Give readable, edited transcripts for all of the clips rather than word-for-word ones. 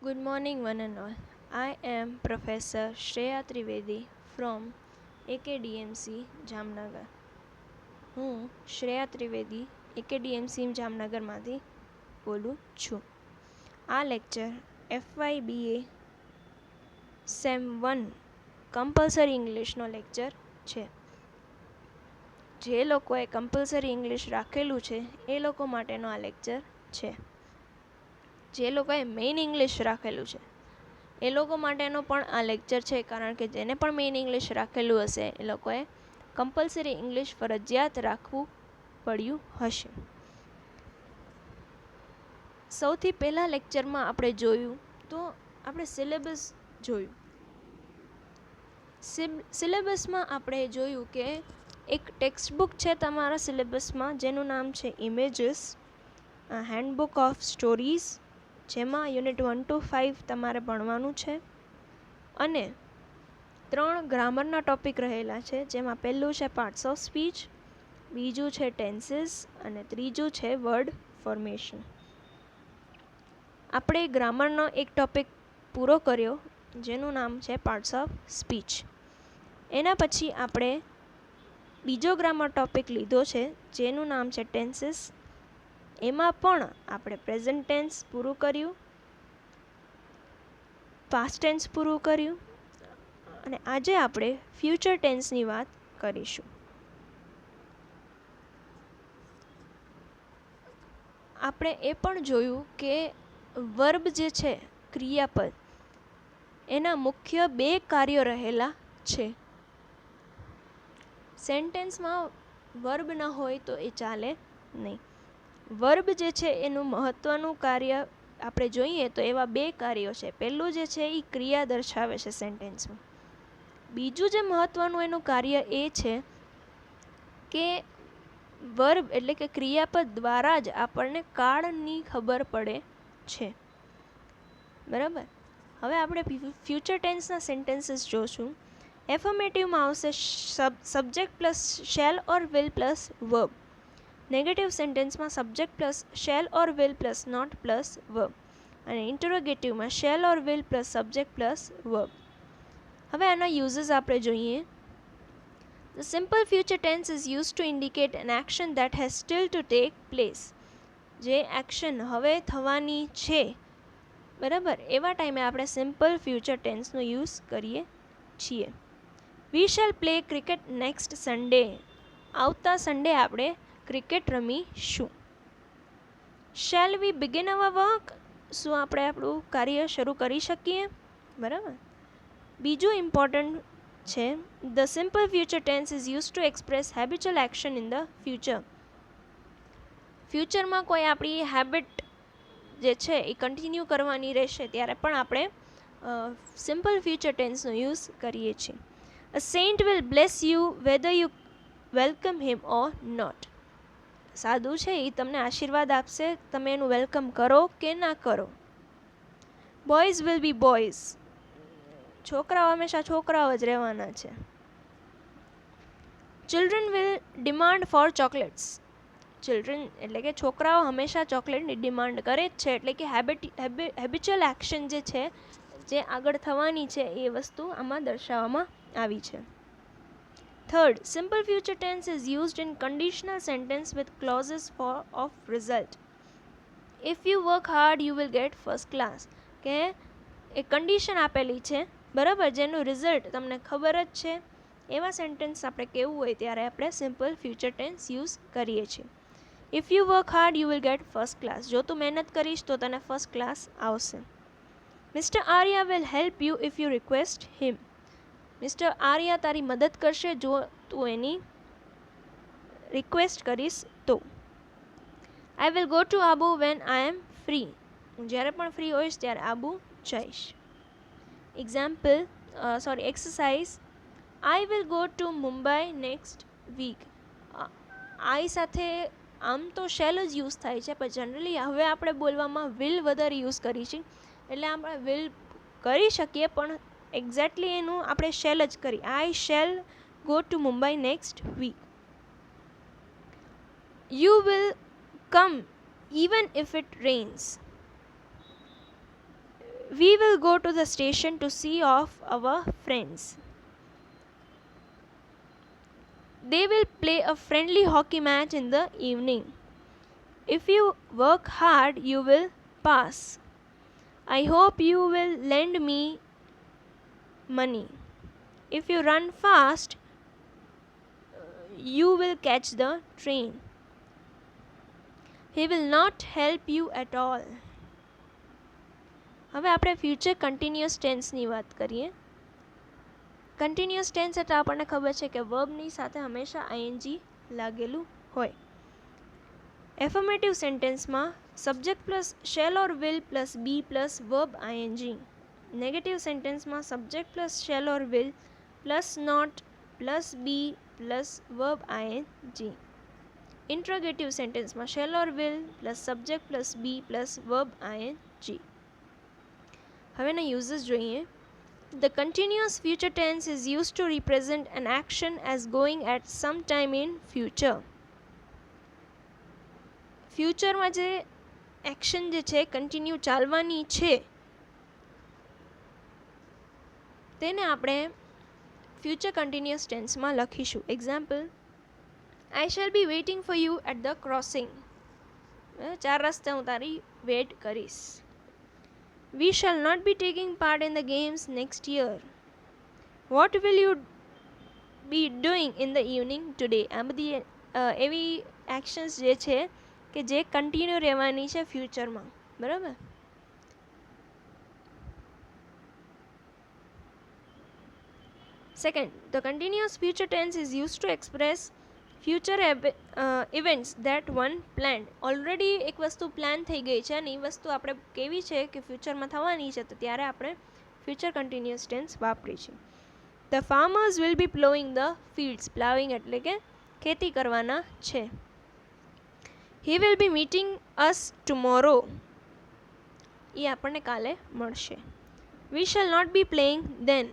Good morning, one and all. I am Professor Shreya Trivedi from AKDMC Jamnagar. હું Shreya Trivedi AKDMC જામનગરમાંથી બોલું છું. આ lecture FYBA sem 1 compulsory ઇંગ્લિશનો lecture છે. જે લોકોએ કમ્પલસરી ઇંગ્લિશ રાખેલું છે એ લોકો માટેનો આ લેક્ચર છે. જે લોકોએ મેઇન ઇંગ્લિશ રાખેલું છે એ લોકો માટેનો પણ આ લેક્ચર છે, કારણ કે જેને પણ મેઇન ઇંગ્લિશ રાખેલું હશે એ લોકોએ કમ્પલસરી ઇંગ્લિશ ફરજિયાત રાખવું પડ્યું હશે. સૌથી પહેલાં લેક્ચરમાં આપણે જોયું તો આપણે સિલેબસ જોયું. સિલેબસમાં આપણે જોયું કે એક ટેક્સ્ટબુક છે તમારા સિલેબસમાં જેનું નામ છે ઇમેજીસ, હેન્ડબુક ઓફ સ્ટોરીઝ, જેમાં યુનિટ 1 to 5 તમારે ભણવાનું છે, અને 3 ગ્રામરના ટોપિક રહેલા છે, જેમાં પહેલું છે પાર્ટ્સ ઓફ સ્પીચ, બીજું છે ટેન્સીસ અને ત્રીજું છે વર્ડ ફોર્મેશન. આપણે ગ્રામરનો એક ટોપિક પૂરો કર્યો જેનું નામ છે પાર્ટ્સ ઓફ સ્પીચ. એના પછી આપણે બીજો ગ્રામર ટોપિક લીધો છે જેનું નામ છે ટેન્સીસ. એમાં પણ આપણે પ્રેઝન્ટ ટેન્સ પૂરું કર્યું, પાસ્ટ ટેન્સ પૂરું કર્યું, અને આજે આપણે ફ્યુચર ટેન્સની વાત કરીશું. આપણે એ પણ જોયું કે વર્બ જે છે, ક્રિયાપદ, એના મુખ્ય 2 કાર્યો રહેલા છે. સેન્ટેન્સમાં વર્બ ન હોય તો એ ચાલે નહીં. વર્બ જે છે એનું મહત્ત્વનું કાર્ય આપણે જોઈએ તો એવા 2 કાર્યો છે. પહેલું જે છે એ ક્રિયા દર્શાવે છે સેન્ટેન્સમાં. બીજું જે મહત્ત્વનું એનું કાર્ય એ છે કે વર્બ એટલે કે ક્રિયાપદ દ્વારા જ આપણને કાળની ખબર પડે છે. બરાબર. હવે આપણે ફ્યુચર ટેન્સના સેન્ટેન્સીસ જોશું. એફર્મેટિવમાં આવશે subject plus shall or will plus verb. Negative સેન્ટેન્સમાં subject plus shall or will plus not plus verb. અને ઇન્ટરોગેટિવમાં shall or will plus subject plus verb. હવે આના યુઝીસ આપણે જોઈએ. The simple future tense is used to indicate an action that has still to take place. જે action હવે થવાની છે, બરાબર, એવા ટાઈમે આપણે સિમ્પલ ફ્યુચર ટેન્સનો યુઝ કરીએ છીએ. We shall play cricket next Sunday. આવતા સન્ડે આપણે ક્રિકેટ રમીશું. Shall we begin our work. શું આપણે આપણું કાર્ય શરૂ કરી શકીએ? બરાબર. બીજું ઇમ્પોર્ટન્ટ છે, the simple future tense is use to express habitual action in the future. ફ્યુચરમાં કોઈ આપણી હેબિટ જે છે એ કન્ટિન્યુ કરવાની રહેશે ત્યારે પણ આપણે સિમ્પલ ફ્યુચર ટેન્સનો યુઝ કરીએ છીએ. A saint will bless you whether you welcome him or not. સાધુ છે એ તમને આશીર્વાદ આપશે તમે એનું વેલકમ કરો કે ના કરો. Boys will be boys. છોકરાઓ હંમેશા છોકરાઓ જ રહેવાના છે. Children will demand for chocolates. Children એટલે કે છોકરાઓ હંમેશા ચોકલેટની ડિમાન્ડ કરે જ છે, એટલે કે હેબિચ્યુઅલ એક્શન જે છે, જે આગળ થવાની છે એ વસ્તુ આમાં દર્શાવવામાં આવી છે. Third, simple future tense is used in conditional sentence with clauses of result. If you work hard you will get first class. કે એ કન્ડિશન આપેલી છે, બરાબર, જેનું રિઝલ્ટ તમને ખબર જ છે. એવા સેન્ટેન્સ આપણે કહેવું હોય ત્યારે આપણે સિમ્પલ ફ્યુચર ટેન્સ યુઝ કરીએ છીએ. If you work hard you will get first class. જો તું મહેનત કરીશ તો તને ફર્સ્ટ ક્લાસ આવશે. Mister Arya will help you if you request him. Mister Arya તારી મદદ કરશે જો તું એની રિક્વેસ્ટ કરીશ તો. I will go to Abu when I am free. હું જ્યારે પણ ફ્રી હોઈશ ત્યારે આબુ જઈશ. Exercise. I will go to Mumbai next week. I સાથે આમ તો શેલ જ યુઝ થાય છે, પણ જનરલી હવે આપણે બોલવામાં વિલ વધારે યુઝ કરી છે, એટલે આપણે વિલ કરી શકીએ પણ એક્ઝેક્ટલી એનું આપણે શેલ જ કરી. I shall go to Mumbai next week. You will come even if it rains. We will go to the station to see off our friends. They will play a friendly hockey match in the evening. If you work hard, you will pass. I hope you will lend me money. If you run fast, you will catch the train. He will not help you at all. હવે આપણે future continuous ટેન્સની વાત કરીએ. Continuous tense એટલે આપણને ખબર છે કે વર્બની સાથે હંમેશા આઈએનજી લાગેલું હોય. એફર્મેટિવ સેન્ટેન્સમાં subject plus shall or will plus be plus verb ING. Negative સેન્ટેન્સમાં subject plus shall or will plus not plus be plus verb ING. Interrogative સેન્ટેન્સમાં shall or will plus subject plus be plus verb ING. હવે એના uses જોઈએ. The continuous future tense is used to represent an action as going at some time in future. ફ્યુચરમાં જે action જે છે continue ચાલવાની છે તેને આપણે ફ્યુચર કન્ટિન્યુઅસ ટેન્સમાં લખીશું. Example, I shall be waiting for you at the crossing. 4 રસ્તે હું તારી વેટ કરીશ. We shall not be taking part in the games next year. What will you be doing in the evening today? આ બધી એવી actions જે છે કે જે કન્ટિન્યુ રહેવાની છે ફ્યુચરમાં, બરાબર. Second, the continuous future tense is used to express future events that one planned. Already એક વસ્તુ પ્લાન થઈ ગઈ છે અને એ વસ્તુ આપણે કેવી છે કે ફ્યુચરમાં થવાની છે, તો ત્યારે આપણે ફ્યુચર કન્ટિન્યુઅસ ટેન્સ વાપરીશું. The farmers will be plowing the fields. Ploughing એટલે કે ખેતી કરવાના છે. He will be meeting us tomorrow. એ આપણને કાલે મળશે. We shall not be playing then.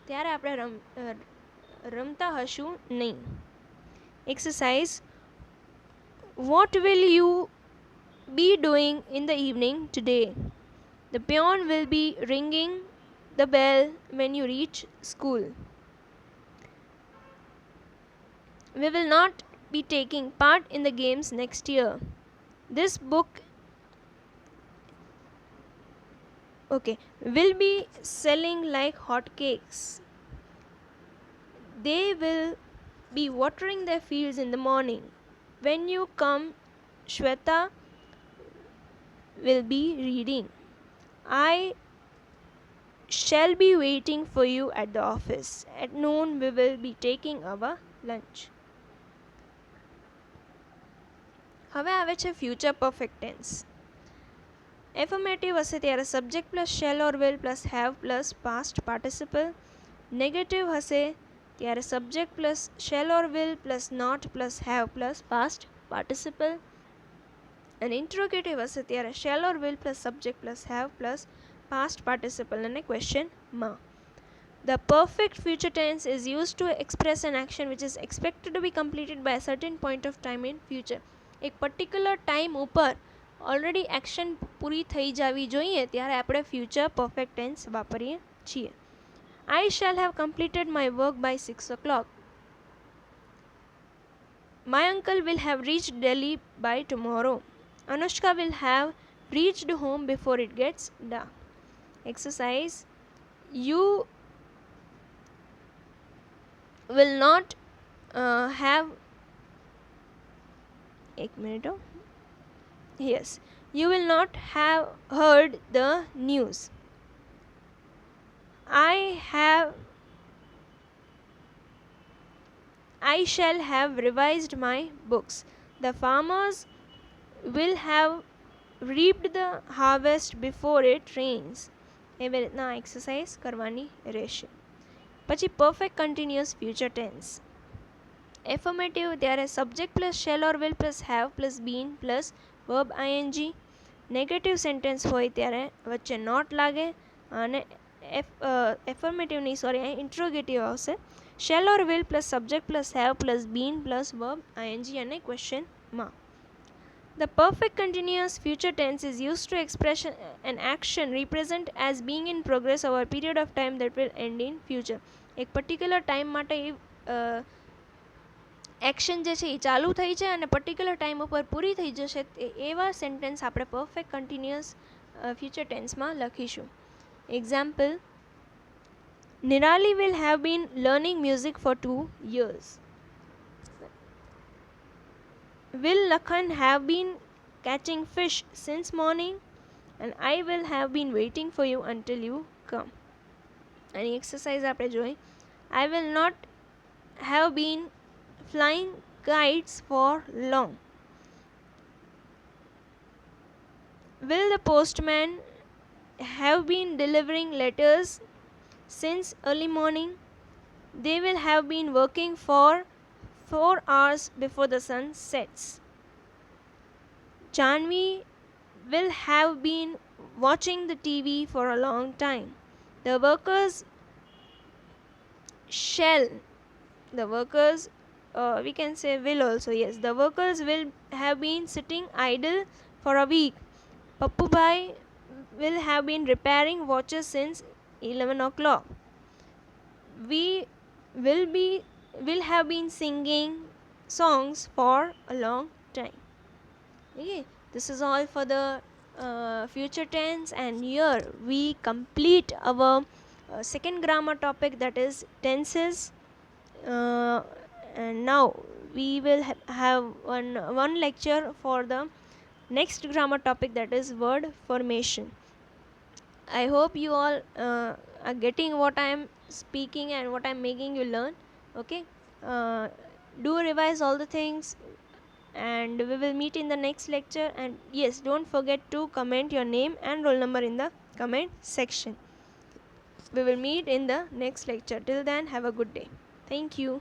ત્યારે આપણે રમતા હશું નહીં. Exercise, what will you be doing in the evening today? The peon will be ringing the bell when you reach school. We will not be taking part in the games next year. This book will be selling like hotcakes. They will be watering their fields in the morning. When you come, Shweta will be reading. I shall be waiting for you at the office. At noon we will be taking our lunch. હવે આવે છે future perfect tense. Affirmative હશે ત્યારે subject plus shall or will plus have plus past participle. Negative હશે ત્યારે subject plus shall or will plus not plus have plus past participle. અને interrogative હશે ત્યારે shall or will plus subject plus have plus past participle અને ક્વેશ્ચનમાં. The perfect future tense is used to express an action which is expected to be completed by a certain point of time in future. એક particular time ઉપર already action પૂરી થઈ જવી જોઈએ ત્યારે આપણે future perfect tense વાપરીએ છીએ. I shall have completed my work by 6 o'clock. My uncle will have reached Delhi by tomorrow. Anushka will have reached home before it gets dark. Exercise, you will not have you will not have heard the news. I shall have revised my books. The farmers will have reaped the harvest before it rains. એવી રીતના exercise કરવાની રહેશે. પછી perfect continuous future tense. Affirmative ત્યારે subject plus shall or will plus have plus been plus verb ING. Negative sentence હોય ત્યારે વચ્ચે not લાગે અને ઇન્ટ્રોગેટિવ આવશે. Shall or will plus subject plus have plus been plus verb ING અને ક્વેશ્ચનમાં. The perfect continuous future tense is used to express an action represent as being in progress over a period of time that will end in future. એક particular time માટે action જે છે એ ચાલુ થઈ છે અને પર્ટિક્યુલર ટાઈમ ઉપર પૂરી થઈ જશે, એવા સેન્ટેન્સ આપણે પરફેક્ટ કન્ટિન્યુઅસ ફ્યુચર ટેન્સમાં લખીશું. Example, Nirali will have been learning music for 2 years. Will Lakhan have been catching fish since morning? And I will have been waiting for you until you come. And exercise આપણે જોઈ. I will not have been flying kites for long. Will the postman have been delivering letters since early morning? They will have been working for 4 hours before the sun sets. Janvi will have been watching the TV for a long time. The workers shall, the workers, we can say will also, yes. The workers will have been sitting idle for a week. Pappu Bhai will have been repairing watches since 11 o'clock. We will have been singing songs for a long time. Okay, this is all for the future tense, and here we complete our second grammar topic, that is tenses. And now we will have one lecture for the next grammar topic, that is word formation. I hope you all are getting what I am speaking and what I am making you learn. Okay, do revise all the things, and we will meet in the next lecture. And yes, don't forget to comment your name and roll number in the comment section. We will meet in the next lecture. Till then, have a good day. Thank you.